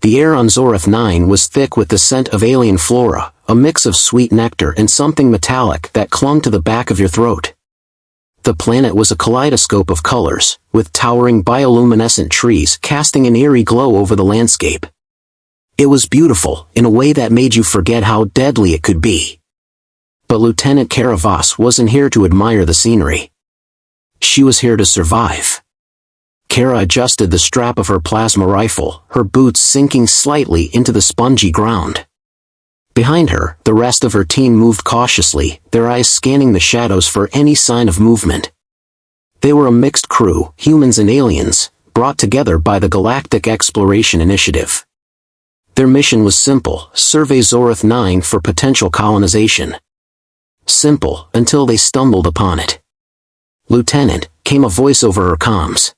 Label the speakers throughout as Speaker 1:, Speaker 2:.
Speaker 1: The air on Zoreth 9 was thick with the scent of alien flora, a mix of sweet nectar and something metallic that clung to the back of your throat. The planet was a kaleidoscope of colors, with towering bioluminescent trees casting an eerie glow over the landscape. It was beautiful, in a way that made you forget how deadly it could be. But Lieutenant Karavas wasn't here to admire the scenery. She was here to survive. Kara adjusted the strap of her plasma rifle, her boots sinking slightly into the spongy ground. Behind her, the rest of her team moved cautiously, their eyes scanning the shadows for any sign of movement. They were a mixed crew, humans and aliens, brought together by the Galactic Exploration Initiative. Their mission was simple: survey Zoreth 9 for potential colonization. Simple, until they stumbled upon it. "Lieutenant," came a voice over her comms.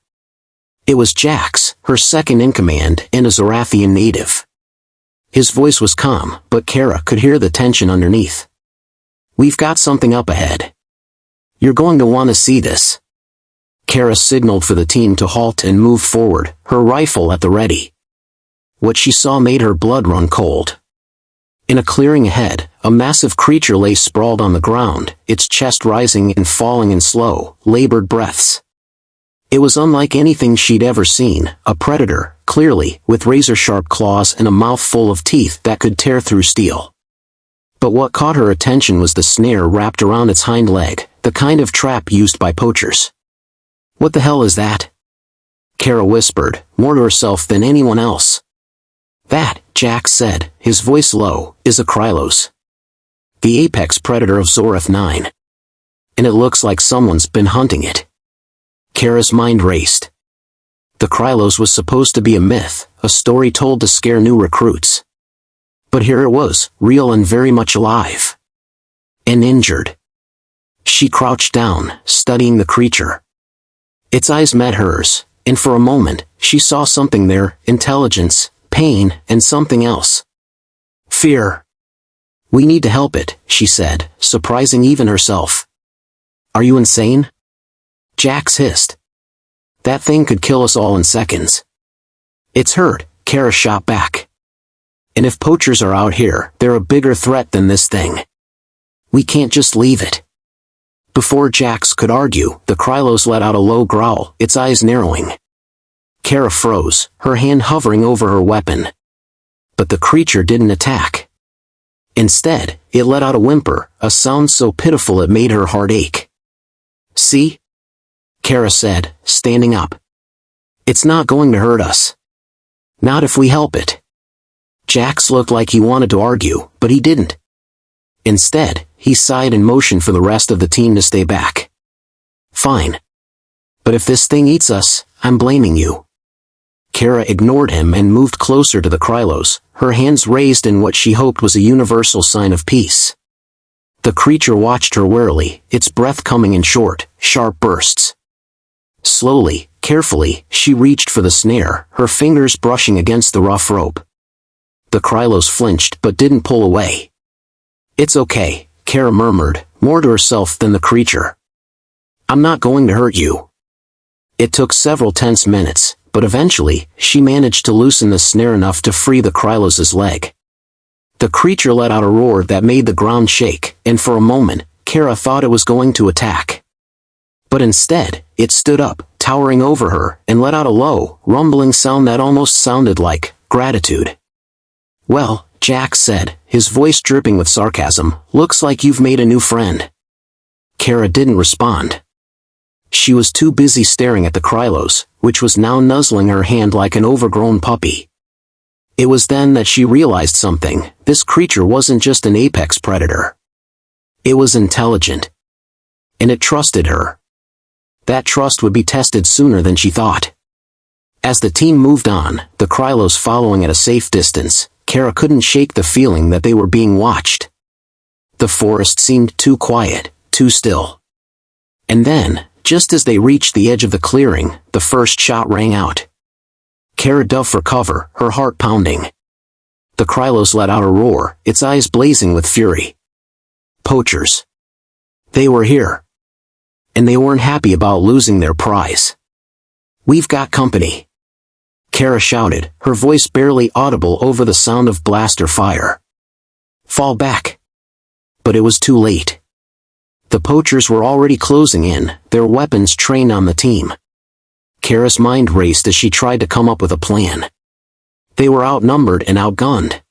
Speaker 1: It was Jax, her second-in-command and a Zorathian native. His voice was calm, but Kara could hear the tension underneath. "We've got something up ahead. You're going to want to see this." Kara signaled for the team to halt and move forward, her rifle at the ready. What she saw made her blood run cold. In a clearing ahead, a massive creature lay sprawled on the ground, its chest rising and falling in slow, labored breaths. It was unlike anything she'd ever seen, a predator, clearly, with razor-sharp claws and a mouth full of teeth that could tear through steel. But what caught her attention was the snare wrapped around its hind leg, the kind of trap used by poachers. "What the hell is that?" Kara whispered, more to herself than anyone else. "That," Jax said, his voice low, "is a Krylos. The apex predator of Zoreth 9. And it looks like someone's been hunting it." Kara's mind raced. The Krylos was supposed to be a myth, a story told to scare new recruits. But here it was, real and very much alive. And injured. She crouched down, studying the creature. Its eyes met hers, and for a moment, she saw something there: intelligence, pain, and something else. Fear. "We need to help it," she said, surprising even herself. "Are you insane?" Jax hissed. "That thing could kill us all in seconds." "It's hurt," Kara shot back. "And if poachers are out here, they're a bigger threat than this thing. We can't just leave it." Before Jax could argue, the Krylos let out a low growl, its eyes narrowing. Kara froze, her hand hovering over her weapon. But the creature didn't attack. Instead, it let out a whimper, a sound so pitiful it made her heart ache. "See?" Kara said, standing up. "It's not going to hurt us. Not if we help it." Jax looked like he wanted to argue, but he didn't. Instead, he sighed and motioned for the rest of the team to stay back. "Fine. But if this thing eats us, I'm blaming you." Kara ignored him and moved closer to the Krylos, her hands raised in what she hoped was a universal sign of peace. The creature watched her warily, its breath coming in short, sharp bursts. Slowly, carefully, she reached for the snare, her fingers brushing against the rough rope. The Krylos flinched but didn't pull away. "It's okay," Kara murmured, more to herself than the creature. "I'm not going to hurt you." It took several tense minutes, but eventually, she managed to loosen the snare enough to free the Krylos's leg. The creature let out a roar that made the ground shake, and for a moment, Kara thought it was going to attack. But instead, it stood up, towering over her, and let out a low, rumbling sound that almost sounded like gratitude. "Well," Jax said, his voice dripping with sarcasm, "looks like you've made a new friend." Kara didn't respond. She was too busy staring at the Krylos, which was now nuzzling her hand like an overgrown puppy. It was then that she realized something: this creature wasn't just an apex predator. It was intelligent. And it trusted her. That trust would be tested sooner than she thought. As the team moved on, the Krylos following at a safe distance, Kara couldn't shake the feeling that they were being watched. The forest seemed too quiet, too still. And then, just as they reached the edge of the clearing, the first shot rang out. Kara dove for cover, her heart pounding. The Krylos let out a roar, its eyes blazing with fury. Poachers. They were here. And they weren't happy about losing their prize. "We've got company." Kara shouted, her voice barely audible over the sound of blaster fire. Fall back. But it was too late. The poachers were already closing in, their weapons trained on the team. Kara's mind raced as she tried to come up with a plan. They were outnumbered and outgunned.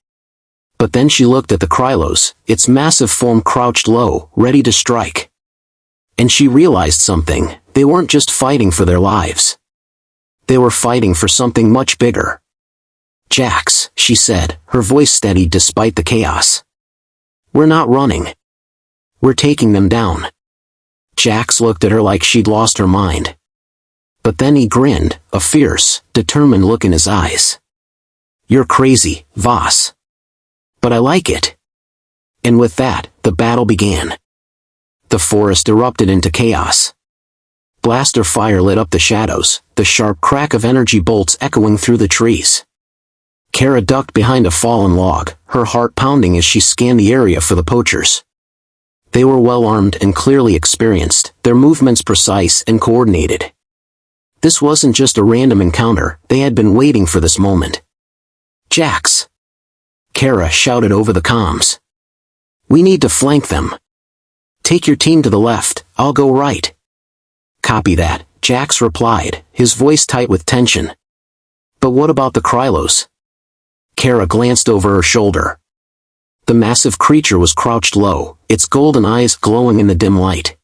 Speaker 1: But then she looked at the Krylos, its massive form crouched low, ready to strike. And she realized something, they weren't just fighting for their lives. They were fighting for something much bigger. Jax, she said, her voice steady despite the chaos. We're not running. We're taking them down. Jax looked at her like she'd lost her mind. But then he grinned, a fierce, determined look in his eyes. You're crazy, Voss. But I like it. And with that, the battle began. The forest erupted into chaos. Blaster fire lit up the shadows, the sharp crack of energy bolts echoing through the trees. Kara ducked behind a fallen log, her heart pounding as she scanned the area for the poachers. They were well armed and clearly experienced, their movements precise and coordinated. This wasn't just a random encounter, they had been waiting for this moment. Jax! Kara shouted over the comms. We need to flank them. Take your team to the left, I'll go right. Copy that, Jax replied, his voice tight with tension. But what about the Krylos? Kara glanced over her shoulder. The massive creature was crouched low, its golden eyes glowing in the dim light.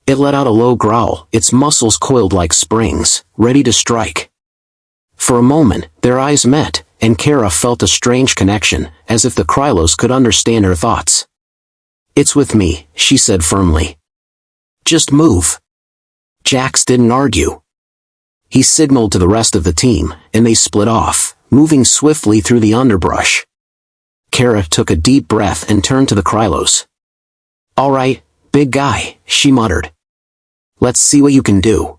Speaker 1: It let out a low growl, its muscles coiled like springs, ready to strike. For a moment, their eyes met, and Kara felt a strange connection, as if the Krylos could understand her thoughts. It's with me, she said firmly. Just move. Jax didn't argue. He signaled to the rest of the team, and they split off, moving swiftly through the underbrush. Kara took a deep breath and turned to the Krylos. All right, big guy, she muttered. Let's see what you can do.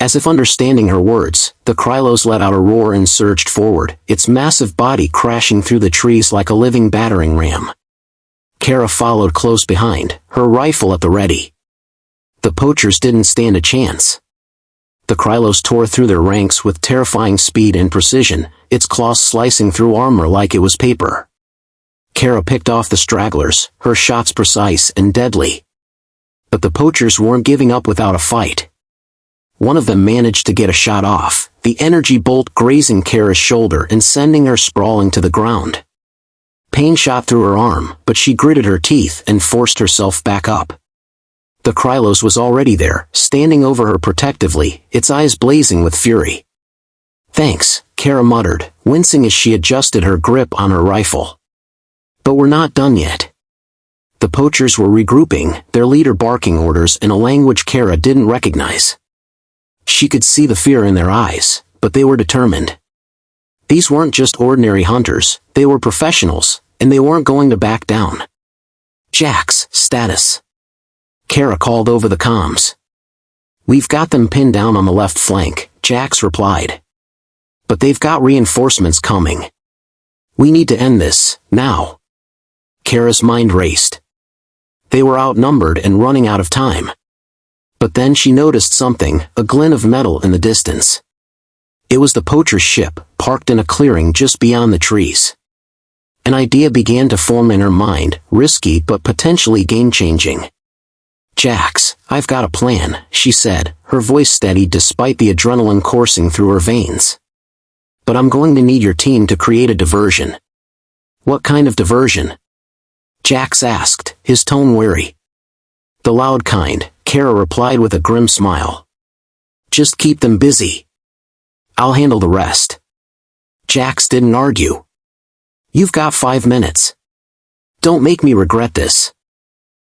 Speaker 1: As if understanding her words, the Krylos let out a roar and surged forward, its massive body crashing through the trees like a living battering ram. Kara followed close behind, her rifle at the ready. The poachers didn't stand a chance. The Krylos tore through their ranks with terrifying speed and precision, its claws slicing through armor like it was paper. Kara picked off the stragglers, her shots precise and deadly. But the poachers weren't giving up without a fight. One of them managed to get a shot off, the energy bolt grazing Kara's shoulder and sending her sprawling to the ground. Pain shot through her arm, but she gritted her teeth and forced herself back up. The Krylos was already there, standing over her protectively, its eyes blazing with fury. Thanks, Kara muttered, wincing as she adjusted her grip on her rifle. But we're not done yet. The poachers were regrouping, their leader barking orders in a language Kara didn't recognize. She could see the fear in their eyes, but they were determined. These weren't just ordinary hunters, they were professionals, and they weren't going to back down. Jax, status. Kara called over the comms. We've got them pinned down on the left flank, Jax replied. But they've got reinforcements coming. We need to end this, now. Kara's mind raced. They were outnumbered and running out of time. But then she noticed something, a glint of metal in the distance. It was the poacher's ship, parked in a clearing just beyond the trees. An idea began to form in her mind, risky but potentially game-changing. Jax, I've got a plan, she said, her voice steady despite the adrenaline coursing through her veins. But I'm going to need your team to create a diversion. What kind of diversion? Jax asked, his tone wary. The loud kind, Kara replied with a grim smile. Just keep them busy. I'll handle the rest. Jax didn't argue. You've got 5 minutes. Don't make me regret this.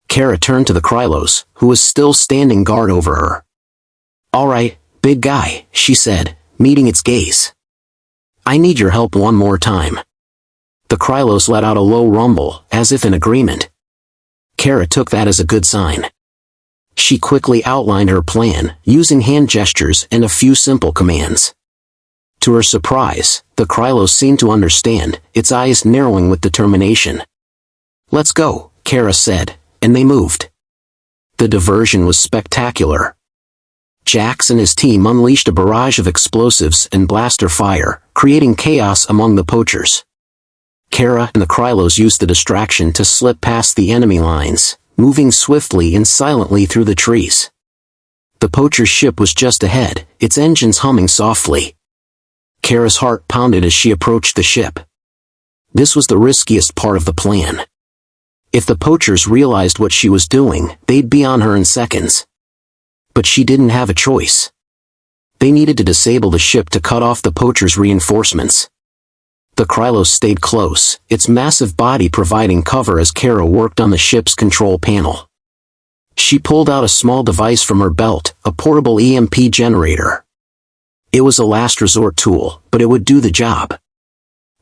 Speaker 1: Kara turned to the Krylos, who was still standing guard over her. All right, big guy, she said, meeting its gaze. I need your help one more time. The Krylos let out a low rumble, as if in agreement. Kara took that as a good sign. She quickly outlined her plan, using hand gestures and a few simple commands. To her surprise, the Krylos seemed to understand, its eyes narrowing with determination. Let's go, Kara said, and they moved. The diversion was spectacular. Jax and his team unleashed a barrage of explosives and blaster fire, creating chaos among the poachers. Kara and the Krylos used the distraction to slip past the enemy lines, moving swiftly and silently through the trees. The poacher's ship was just ahead, its engines humming softly. Kara's heart pounded as she approached the ship. This was the riskiest part of the plan. If the poachers realized what she was doing, they'd be on her in seconds. But she didn't have a choice. They needed to disable the ship to cut off the poachers' reinforcements. The Krylos stayed close, its massive body providing cover as Kara worked on the ship's control panel. She pulled out a small device from her belt, a portable EMP generator. It was a last resort tool, but it would do the job.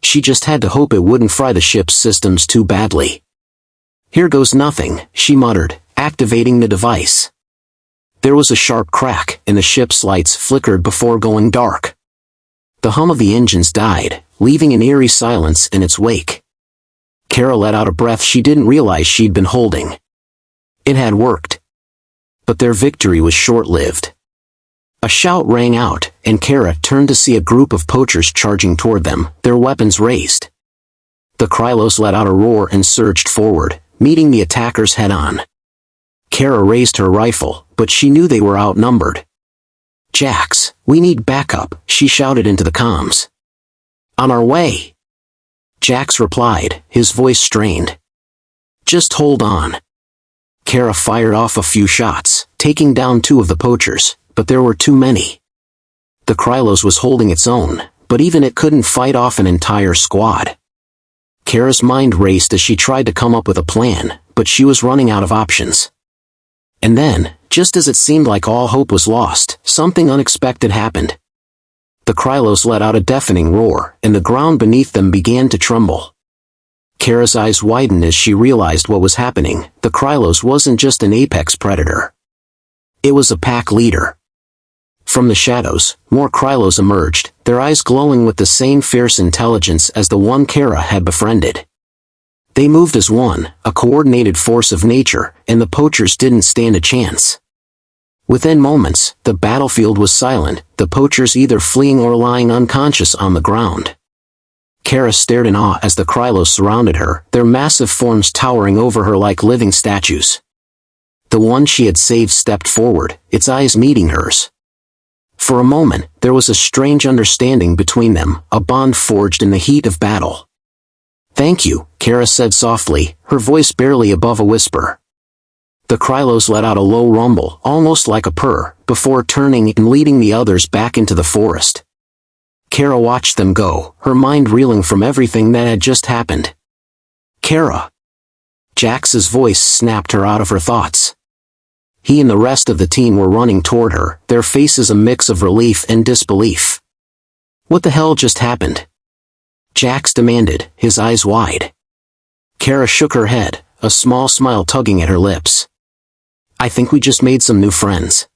Speaker 1: She just had to hope it wouldn't fry the ship's systems too badly. "Here goes nothing," she muttered, activating the device. There was a sharp crack, and the ship's lights flickered before going dark. The hum of the engines died, leaving an eerie silence in its wake. Kara let out a breath she didn't realize she'd been holding. It had worked. But their victory was short-lived. A shout rang out, and Kara turned to see a group of poachers charging toward them, their weapons raised. The Krylos let out a roar and surged forward, meeting the attackers head-on. Kara raised her rifle, but she knew they were outnumbered. "Jax, we need backup," she shouted into the comms. "On our way." Jax replied, his voice strained. "Just hold on." Kara fired off a few shots, taking down 2 of the poachers, but there were too many. The Krylos was holding its own, but even it couldn't fight off an entire squad. Kara's mind raced as she tried to come up with a plan, but she was running out of options. And then, just as it seemed like all hope was lost, something unexpected happened. The Krylos let out a deafening roar, and the ground beneath them began to tremble. Kara's eyes widened as she realized what was happening. The Krylos wasn't just an apex predator. It was a pack leader. From the shadows, more Krylos emerged, their eyes glowing with the same fierce intelligence as the one Kara had befriended. They moved as one, a coordinated force of nature, and the poachers didn't stand a chance. Within moments, the battlefield was silent, the poachers either fleeing or lying unconscious on the ground. Kara stared in awe as the Krylos surrounded her, their massive forms towering over her like living statues. The one she had saved stepped forward, its eyes meeting hers. For a moment, there was a strange understanding between them, a bond forged in the heat of battle. "Thank you," Kara said softly, her voice barely above a whisper. The Krylos let out a low rumble, almost like a purr, before turning and leading the others back into the forest. Kara watched them go, her mind reeling from everything that had just happened. "Kara!" Jax's voice snapped her out of her thoughts. He and the rest of the team were running toward her, their faces a mix of relief and disbelief. "What the hell just happened?" Jax demanded, his eyes wide. Kara shook her head, a small smile tugging at her lips. "I think we just made some new friends."